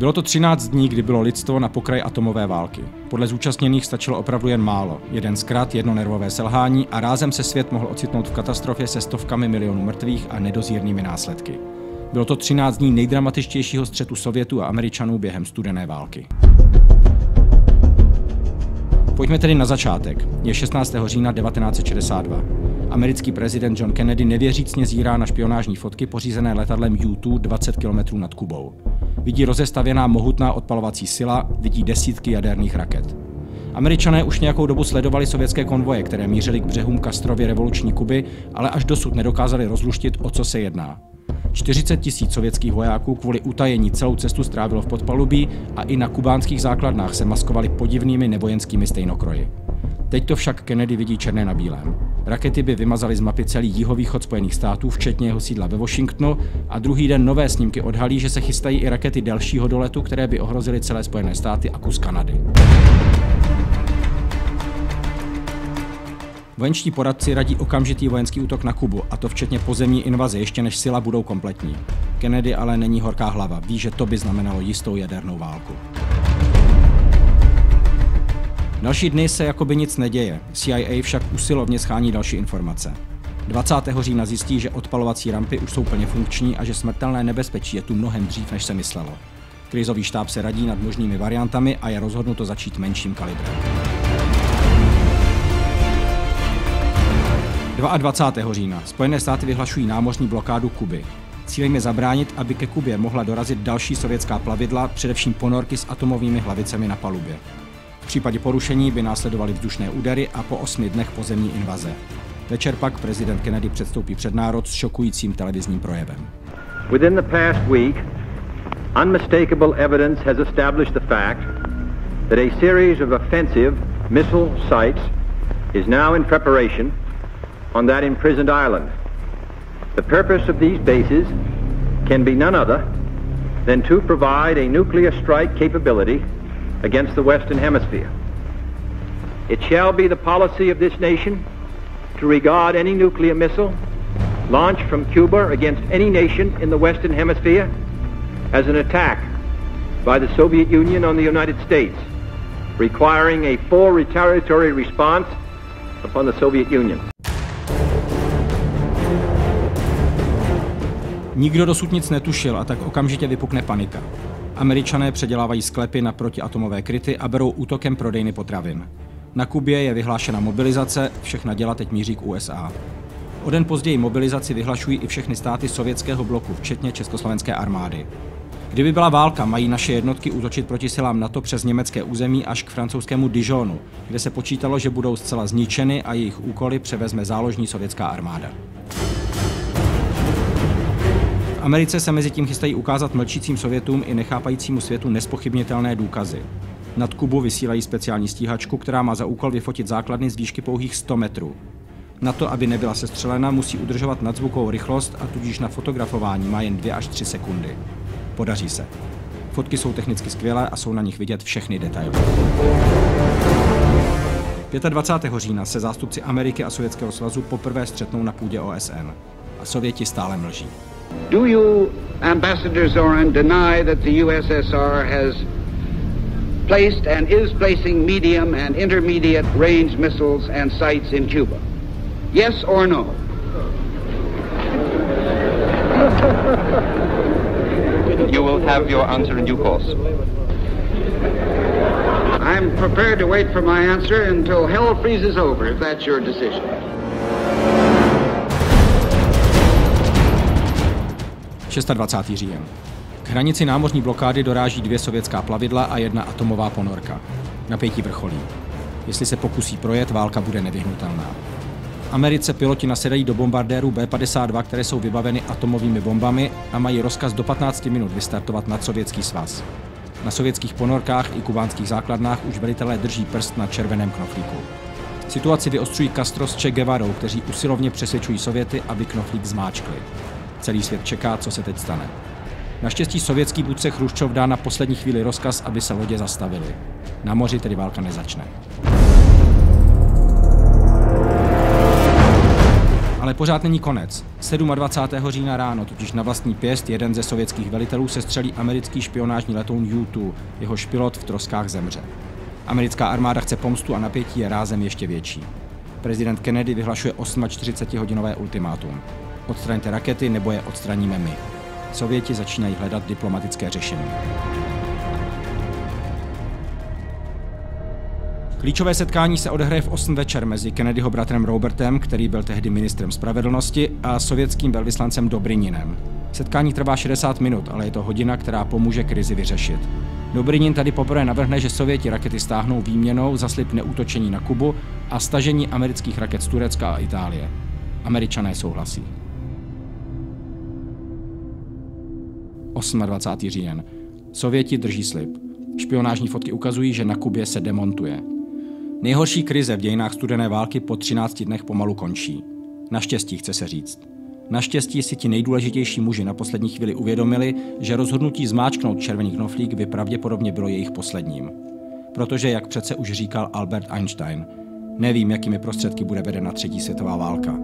Bylo to 13 dní, kdy bylo lidstvo na pokraji atomové války. Podle zúčastněných stačilo opravdu jen málo. Jeden zkrat, jedno nervové selhání a rázem se svět mohl ocitnout v katastrofě se stovkami milionů mrtvých a nedozírnými následky. Bylo to 13 dní nejdramatičtějšího střetu Sovětů a Američanů během studené války. Pojďme tedy na začátek. Je 16. října 1962. Americký prezident John Kennedy nevěřícně zírá na špionážní fotky pořízené letadlem U-2 20 km nad Kubou. Vidí rozestavěná mohutná odpalovací sila, vidí desítky jaderných raket. Američané už nějakou dobu sledovali sovětské konvoje, které mířily k břehům Castrovy revoluční Kuby, ale až dosud nedokázali rozluštit, o co se jedná. 40 000 sovětských vojáků kvůli utajení celou cestu strávilo v podpalubí a i na kubánských základnách se maskovali podivnými nevojenskými stejnokroji. Teď to však Kennedy vidí černé na bílém. Rakety by vymazaly z mapy celý jihovýchod Spojených států, včetně jeho sídla ve Washingtonu, a druhý den nové snímky odhalí, že se chystají i rakety delšího doletu, které by ohrozily celé Spojené státy a kus Kanady. Vojenští poradci radí okamžitý vojenský útok na Kubu, a to včetně pozemní invaze, ještě než sila budou kompletní. Kennedy ale není horká hlava, ví, že to by znamenalo jistou jadernou válku. Další dny se jakoby nic neděje, CIA však usilovně schání další informace. 20. října zjistí, že odpalovací rampy už jsou plně funkční a že smrtelné nebezpečí je tu mnohem dřív, než se myslelo. Krizový štáb se radí nad možnými variantami a je rozhodnuto začít menším kalibrem. 22. října Spojené státy vyhlašují námořní blokádu Kuby. Cílem je zabránit, aby ke Kubě mohla dorazit další sovětská plavidla, především ponorky s atomovými hlavicemi na palubě. V případě porušení by následovaly vzdušné údery a po 8 dnech pozemní invaze. Večer pak prezident Kennedy předstoupí před národ s šokujícím televizním projevem. Within the past week, unmistakable evidence has established the fact that a series of offensive missile sites is now in preparation on that imprisoned island. The purpose of these bases can be none other than to provide a nuclear strike capability against the Western Hemisphere. It shall be the policy of this nation to regard any nuclear missile launched from Cuba against any nation in the Western Hemisphere as an attack by the Soviet Union on the United States, requiring a full retaliatory response upon the Soviet Union. Nikdo dosud nic netušil a tak okamžitě vypukne panika. Američané předělávají sklepy na protiatomové kryty a berou útokem prodejny potravin. Na Kubě je vyhlášena mobilizace, všechna děla teď míří k USA. O den později mobilizaci vyhlašují i všechny státy sovětského bloku, včetně československé armády. Kdyby byla válka, mají naše jednotky útočit proti silám NATO přes německé území až k francouzskému Dijonu, kde se počítalo, že budou zcela zničeny a jejich úkoly převezme záložní sovětská armáda. V Americe se mezi tím chystají ukázat mlčícím Sovětům i nechápajícímu světu nespochybnitelné důkazy. Nad Kubu vysílají speciální stíhačku, která má za úkol vyfotit základny z výšky pouhých 100 metrů. Na to, aby nebyla sestřelena, musí udržovat nadzvukovou rychlost a tudíž na fotografování má jen 2 až 3 sekundy. Podaří se. Fotky jsou technicky skvělé a jsou na nich vidět všechny detaily. 25. října se zástupci Ameriky a Sovětského svazu poprvé střetnou na půdě OSN. A Sověti stále mlží. Do you, Ambassador Zorin, deny that the USSR has placed and is placing medium and intermediate range missiles and sites in Cuba? Yes or no? You will have your answer in due course. I'm prepared to wait for my answer until hell freezes over, if that's your decision. říjen. K hranici námořní blokády doráží 2 sovětská plavidla a 1 atomová ponorka. Napětí vrcholí. Jestli se pokusí projet, válka bude nevyhnutelná. Americe piloti nasedají do bombardérů B-52, které jsou vybaveny atomovými bombami a mají rozkaz do 15 minut vystartovat nad Sovětský svaz. Na sovětských ponorkách i kubánských základnách už velitelé drží prst na červeném knoflíku. Situaci vyostřují Castro s Che Guevarou, kteří usilovně přesvědčují Sověty, aby knoflík zmáčkli. Celý svět čeká, co se teď stane. Naštěstí sovětský vůdce Chruščov dá na poslední chvíli rozkaz, aby se lodě zastavily. Na moři tedy válka nezačne. Ale pořád není konec. 27. října ráno totiž na vlastní pěst jeden ze sovětských velitelů sestřelí americký špionážní letoun U-2, jehož pilot v troskách zemře. Americká armáda chce pomstu a napětí je rázem ještě větší. Prezident Kennedy vyhlašuje 48hodinové ultimátum. Odstraňte rakety, nebo je odstraníme my. Sověti začínají hledat diplomatické řešení. Klíčové setkání se odehraje v 8 večer mezi Kennedyho bratrem Robertem, který byl tehdy ministrem spravedlnosti, a sovětským velvyslancem Dobryninem. Setkání trvá 60 minut, ale je to hodina, která pomůže krizi vyřešit. Dobrynin tady poprvé navrhne, že Sověti rakety stáhnou výměnou za slib neútočení na Kubu a stažení amerických raket z Turecka a Itálie. Američané souhlasí. 28. říjen. Sověti drží slib. Špionážní fotky ukazují, že na Kubě se demontuje. Nejhorší krize v dějinách studené války po 13 dnech pomalu končí. Naštěstí, chce se říct. Naštěstí si ti nejdůležitější muži na poslední chvíli uvědomili, že rozhodnutí zmáčknout červený knoflík by pravděpodobně bylo jejich posledním. Protože, jak přece už říkal Albert Einstein, nevím, jakými prostředky bude vedena 3. světová válka,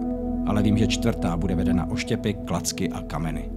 ale vím, že 4. bude vedena oštěpy, klacky a kameny.